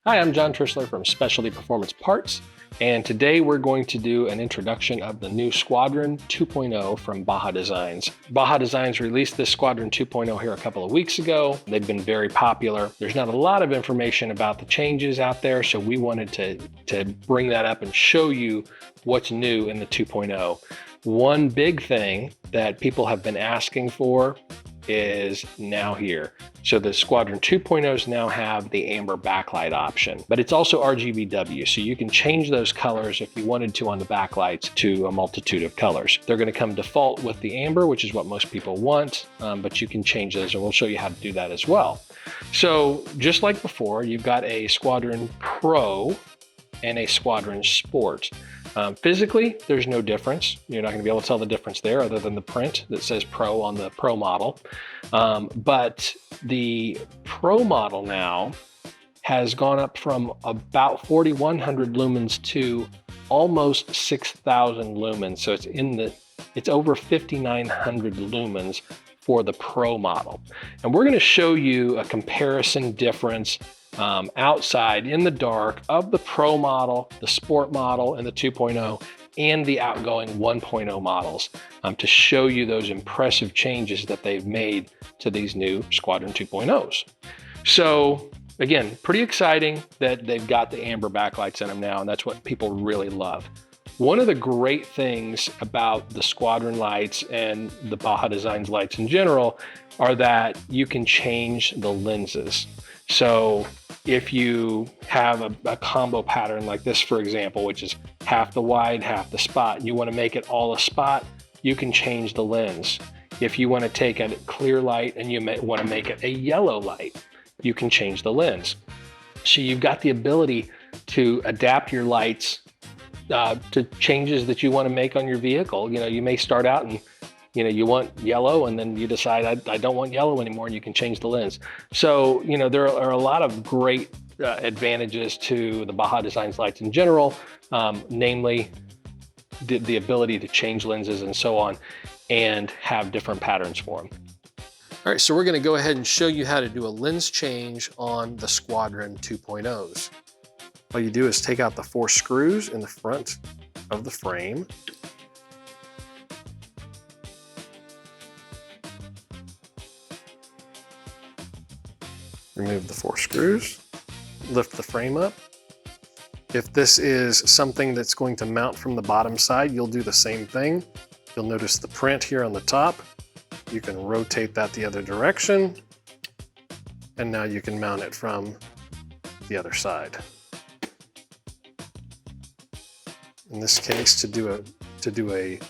Hi, I'm John Trishler from Specialty Performance Parts, and today we're going to do an introduction of the new Squadron 2.0 from Baja Designs. Baja Designs released this Squadron 2.0 here a couple of weeks ago. They've been very popular. There's not a lot of information about the changes out there, so we wanted to bring that up and show you what's new in the 2.0. One big thing that people have been asking for is now here. So the Squadron 2.0s now have the amber backlight option, but it's also RGBW, so you can change those colors if you wanted to on the backlights to a multitude of colors. They're going to come default with the amber, which is what most people want, but you can change those, and we'll show you how to do that as well. So just like before, you've got a Squadron Pro and a Squadron Sport. Physically, there's no difference. You're not going to be able to tell the difference there other than the print that says Pro on the Pro model. But the Pro model now has gone up from about 4,100 lumens to almost 6,000 lumens. So it's over 5,900 lumens for the Pro model. And we're going to show you a comparison difference outside in the dark of the Pro model, the Sport model, and the 2.0, and the outgoing 1.0 models to show you those impressive changes that they've made to these new Squadron 2.0s. So again, pretty exciting that they've got the amber backlights in them now, and that's what people really love. One of the great things about the Squadron lights and the Baja Designs lights in general are that you can change the lenses. So if you have a combo pattern like this, for example, which is half the wide, half the spot, and you want to make it all a spot, you can change the lens. If you want to take a clear light and you want to make it a yellow light, you can change the lens. So you've got the ability to adapt your lights to changes that you want to make on your vehicle. You know, you may start out and you want yellow, and then you decide I don't want yellow anymore, and you can change the lens. So, there are a lot of great advantages to the Baja Designs lights in general, namely the ability to change lenses and so on, and have different patterns for them. All right, so we're going to go ahead and show you how to do a lens change on the Squadron 2.0s. All you do is take out the 4 screws in the front of the frame. Remove the 4 screws, lift the frame up. If this is something that's going to mount from the bottom side, you'll do the same thing. You'll notice the print here on the top. You can rotate that the other direction, and now you can mount it from the other side. In this case, to do a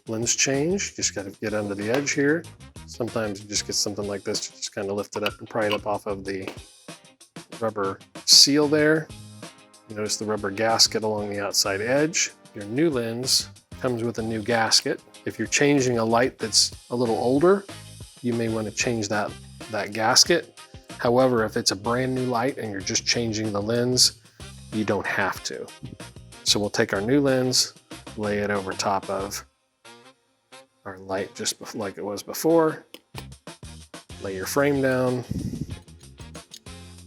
lens change, you just got to get under the edge here. Sometimes you just get something like this, you just kind of lift it up and pry it up off of the rubber seal there. You notice the rubber gasket along the outside edge. Your new lens comes with a new gasket. If you're changing a light that's a little older, you may want to change that gasket. However, if it's a brand new light and you're just changing the lens, you don't have to. So we'll take our new lens, lay it over top of our light just like it was before. Lay your frame down,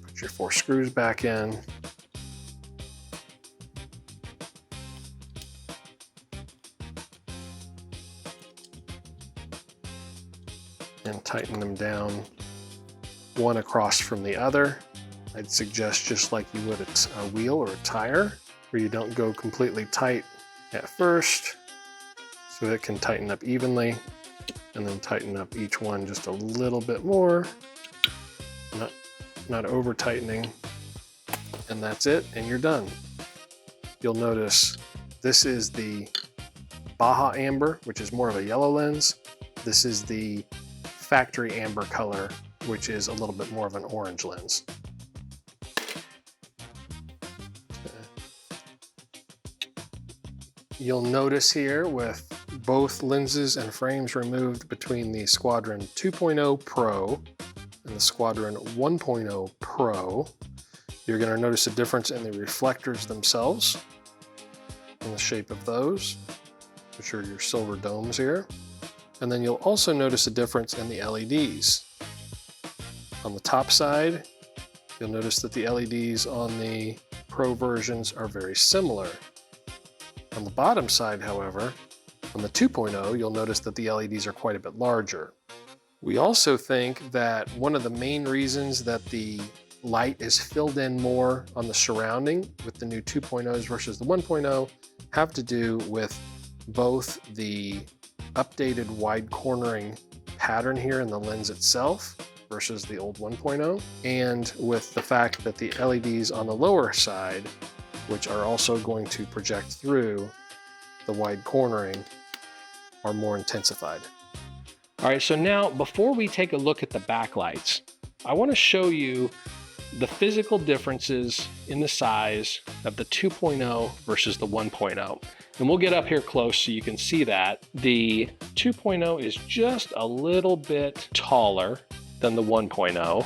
put your 4 screws back in, and tighten them down one across from the other. I'd suggest just like you would a wheel or a tire, where you don't go completely tight at first, so it can tighten up evenly, and then tighten up each one just a little bit more, not over tightening, and that's it, and you're done. You'll notice this is the Baja Amber, which is more of a yellow lens. This is the factory amber color, which is a little bit more of an orange lens. You'll notice here with both lenses and frames removed between the Squadron 2.0 Pro and the Squadron 1.0 Pro, you're going to notice a difference in the reflectors themselves and the shape of those, which are your silver domes here. And then you'll also notice a difference in the LEDs. On the top side, You'll notice that the LEDs on the Pro versions are very similar. On the bottom side, however, on the 2.0, you'll notice that the LEDs are quite a bit larger. We also think that one of the main reasons that the light is filled in more on the surrounding with the new 2.0s versus the 1.0 have to do with both the updated wide cornering pattern here in the lens itself versus the old 1.0, and with the fact that the LEDs on the lower side, which are also going to project through the wide cornering, are more intensified. All right, so now before we take a look at the backlights, I want to show you the physical differences in the size of the 2.0 versus the 1.0. And we'll get up here close so you can see that. The 2.0 is just a little bit taller than the 1.0. All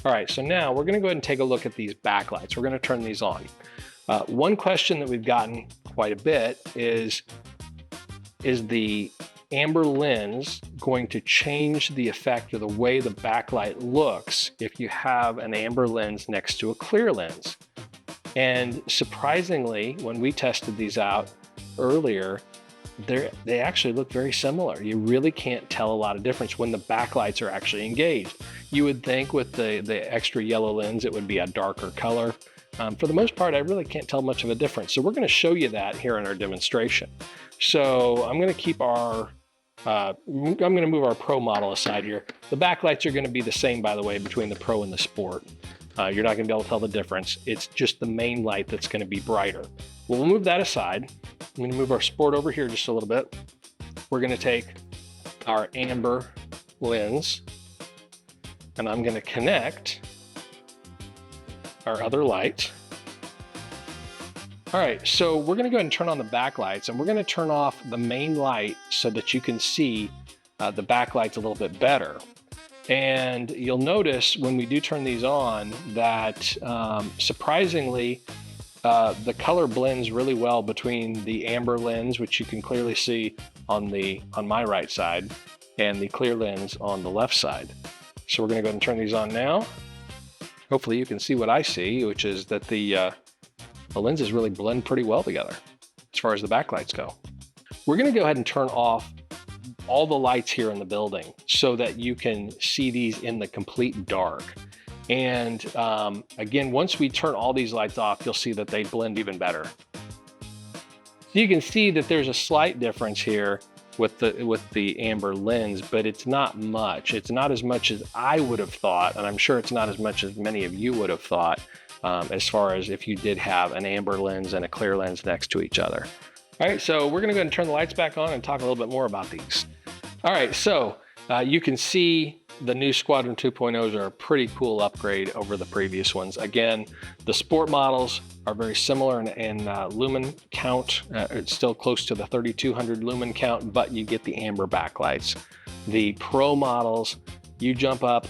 right, so now we're gonna go ahead and take a look at these backlights. We're gonna turn these on. One question that we've gotten quite a bit is the amber lens going to change the effect or the way the backlight looks if you have an amber lens next to a clear lens? And surprisingly, when we tested these out earlier, they actually look very similar. You really can't tell a lot of difference when the backlights are actually engaged. You would think with the extra yellow lens, it would be a darker color. For the most part, I really can't tell much of a difference. So we're gonna show you that here in our demonstration. So I'm gonna keep our, I'm gonna move our Pro model aside here. The backlights are gonna be the same, by the way, between the Pro and the Sport. You're not gonna be able to tell the difference. It's just the main light that's gonna be brighter. Well, we'll move that aside. I'm gonna move our Sport over here just a little bit. We're gonna take our amber lens and I'm gonna connect our other light. All right, so we're gonna go ahead and turn on the backlights and we're gonna turn off the main light so that you can see the backlights a little bit better. And you'll notice when we do turn these on that surprisingly, the color blends really well between the amber lens, which you can clearly see on my right side, and the clear lens on the left side. So we're gonna go ahead and turn these on now. Hopefully you can see what I see, which is that the lenses really blend pretty well together as far as the backlights go. We're gonna go ahead and turn off all the lights here in the building so that you can see these in the complete dark. And again, once we turn all these lights off, you'll see that they blend even better. So you can see that there's a slight difference here with the amber lens, but it's not much. It's not as much as I would have thought, and I'm sure it's not as much as many of you would have thought, as far as if you did have an amber lens and a clear lens next to each other. All right, so we're gonna go ahead and turn the lights back on and talk a little bit more about these. All right, so you can see the new Squadron 2.0s are a pretty cool upgrade over the previous ones. Again, the Sport models are very similar in lumen count. It's still close to the 3200 lumen count, but you get the amber backlights. The Pro models, you jump up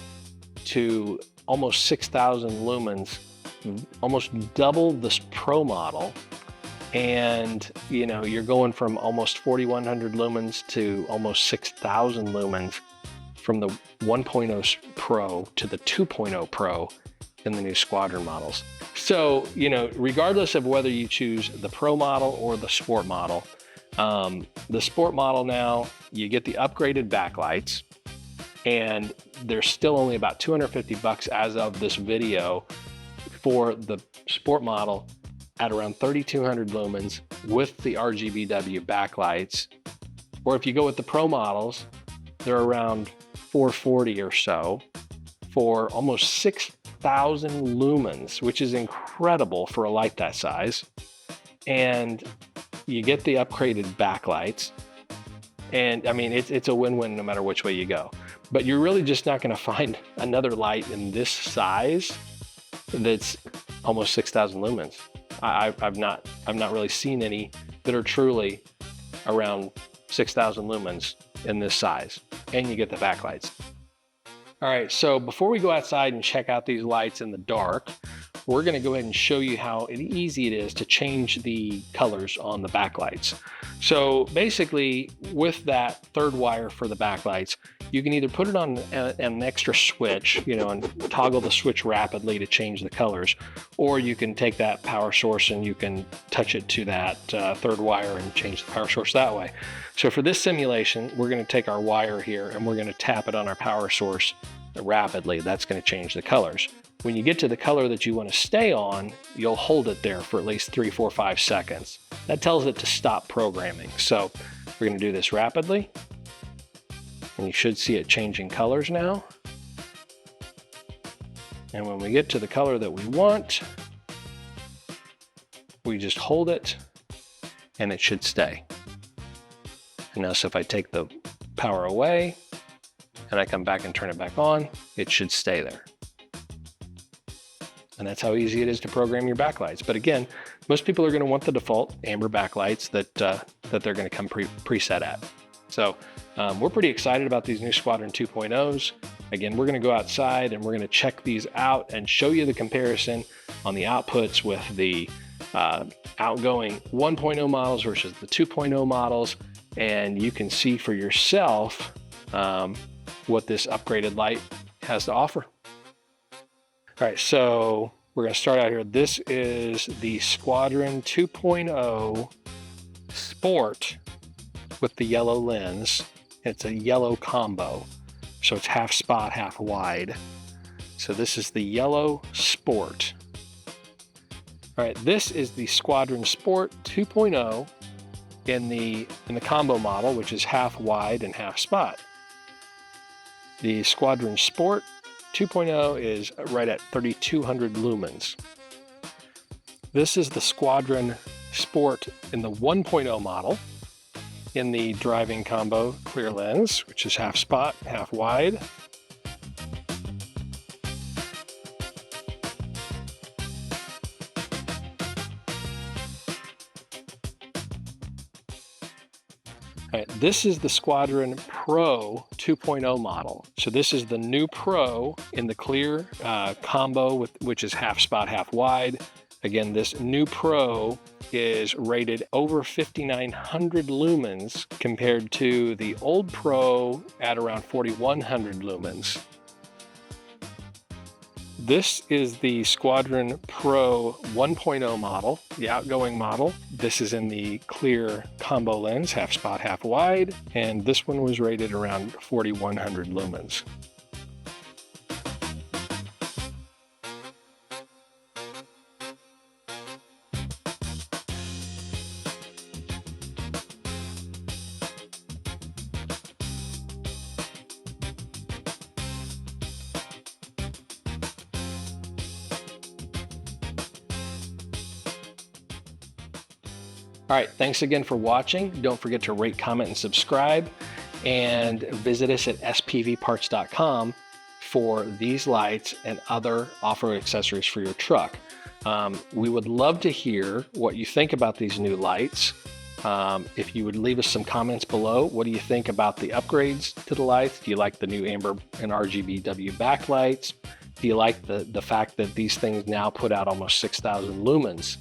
to almost 6,000 lumens, almost double this Pro model. And you know, you're going from almost 4,100 lumens to almost 6,000 lumens from the 1.0 Pro to the 2.0 Pro in the new Squadron models. So, you know, regardless of whether you choose the Pro model or the Sport model, the Sport model now, you get the upgraded backlights, and they're still only about 250 bucks as of this video for the Sport model at around 3,200 lumens with the RGBW backlights. Or if you go with the Pro models, they're around 440 or so for almost 6,000 lumens, which is incredible for a light that size. And you get the upgraded backlights. And I mean, it's a win-win no matter which way you go. But you're really just not gonna find another light in this size that's almost 6,000 lumens. I've not really seen any that are truly around 6,000 lumens in this size, and you get the backlights. All right, so before we go outside and check out these lights in the dark, we're going to go ahead and show you how easy it is to change the colors on the backlights. So basically, with that third wire for the backlights, you can either put it on an extra switch, and toggle the switch rapidly to change the colors, or you can take that power source and you can touch it to that third wire and change the power source that way. So for this simulation, we're going to take our wire here and we're going to tap it on our power source rapidly. That's going to change the colors. When you get to the color that you want to stay on, you'll hold it there for at least 3, 4, 5 seconds. That tells it to stop programming. So we're going to do this rapidly. And you should see it changing colors now. And when we get to the color that we want, we just hold it and it should stay. And now, so if I take the power away and I come back and turn it back on, it should stay there. And that's how easy it is to program your backlights. But again, most people are going to want the default amber backlights that they're going to come preset at. So we're pretty excited about these new Squadron 2.0s. Again, we're going to go outside and we're going to check these out and show you the comparison on the outputs with the outgoing 1.0 models versus the 2.0 models. And you can see for yourself what this upgraded light has to offer. All right, so we're going to start out here. This is the Squadron 2.0 Sport with the yellow lens. It's a yellow combo, so it's half spot, half wide. So this is the yellow Sport. All right, this is the Squadron Sport 2.0 in the combo model, which is half wide and half spot. The Squadron Sport 2.0 is right at 3,200 lumens. This is the Squadron Sport in the 1.0 model in the driving combo clear lens, which is half spot, half wide. All right, this is the Squadron Pro 2.0 model. So this is the new Pro in the clear combo, which is half spot, half wide. Again, this new Pro is rated over 5,900 lumens compared to the old Pro at around 4,100 lumens. This is the Squadron Pro 1.0 model, the outgoing model. This is in the clear combo lens, half spot, half wide, and this one was rated around 4,100 lumens. All right, thanks again for watching. Don't forget to rate, comment, and subscribe, and visit us at spvparts.com for these lights and other off-road accessories for your truck. We would love to hear what you think about these new lights. If you would leave us some comments below, what do you think about the upgrades to the lights? Do you like the new amber and RGBW backlights? Do you like the fact that these things now put out almost 6,000 lumens?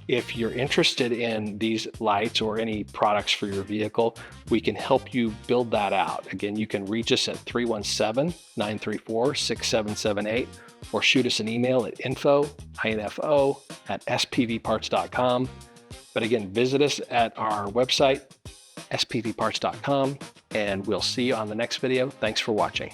If you're interested in these lights or any products for your vehicle, we can help you build that out. Again, you can reach us at 317-934-6778 or shoot us an email at info@spvparts.com. But again, visit us at our website, spvparts.com, and we'll see you on the next video. Thanks for watching.